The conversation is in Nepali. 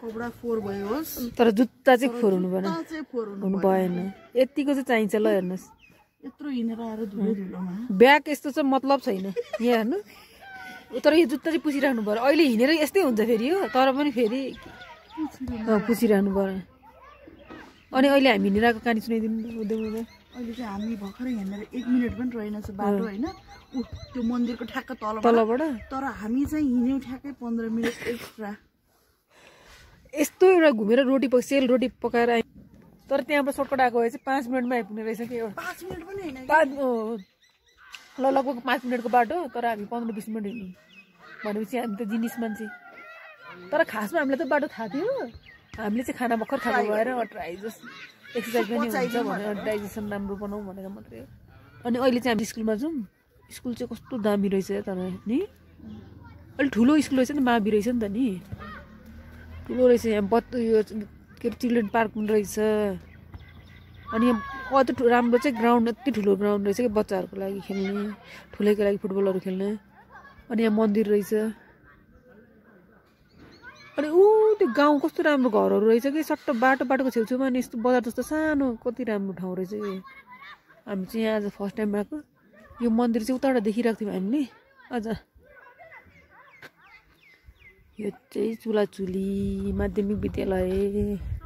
कपडा फोहोर भयो होस् तर जुत्ता चाहिँ फोहोर हुनु भएन हुनु भएन यतिको चाहिँ चाहिन्छ ल हेर्नुहोस् यत्रो हिँडेर आएर धुलो धुलोमा ब्याग यस्तो चाहिँ मतलब छैन यहाँ हेर्नु तर यो जुत्ता चाहिँ पुछिराख्नु पर्यो अहिले हिँडेर यस्तै हुन्छ फेरि हो तर पनि फेरि पुछिराख्नु पर्यो अनि अहिले हामी हिँडेर आएको कहानी सुनाइदिनु हुँदै अहिले चाहिँ हामी भर्खरै हिँडेर 1 मिनेट पनि रहेनछ बाटो होइन त्यो मन्दिरको ठ्याक्क तलबाट तर हामी चाहिँ हिँड्यौँ ठ्याक्कै 15 मिनट एक्स्ट्रा यस्तो एउटा घुमेर रोटी सेल रोटी पकाएर आयो तर त्यहाँबाट सर्टकट आएको भए चाहिँ 5 मिनटमा आइपुग्ने रहेछ कि एउटा 5 मिनट पनि होइन लगभग 5 मिनटको बाटो तर हामी 15-20 मिनट हिँड्यौँ भनेपछि हामी त जिनिस मान्छे तर खासमा हामीलाई त बाटो थाहा थियो हामीले चाहिँ खाना भर्खर खाएको भएर ट्राई जस्ट एक्सर्साइज पनि हुन्छ भनेर डाइजेसन राम्रो बनाऊ भनेर मात्रै हो अनि अहिले चाहिँ हामी स्कुलमा जाउँ स्कुल चाहिँ कस्तो दामी रहेछ तर नि अलिक ठुलो स्कुल रहेछ नि मावि रहेछ नि त नि ठुलो रहेछ यहाँ यो के अरे चिल्ड्रेन पार्क पनि रहेछ अनि यहाँ अझ राम्रो चाहिँ ग्राउन्ड यति ठुलो ग्राउन्ड रहेछ कि बच्चाहरूको लागि खेल्ने ठुलैको लागि फुटबलहरू खेल्ने अनि यहाँ मन्दिर रहेछ अनि त्यो गाउँ कस्तो राम्रो घरहरू रहेछ कि सट्ट बाटोको छेउछेउमा नि यस्तो बजार जस्तो सानो कति राम्रो ठाउँ रहेछ कि हामी चाहिँ यहाँ आज फर्स्ट टाइम आएको यो मन्दिर चाहिँ उताबाट देखिरहेको थियौँ हामीले अझ यो चाहिँ चुलाचुली माध्यमिक विद्यालय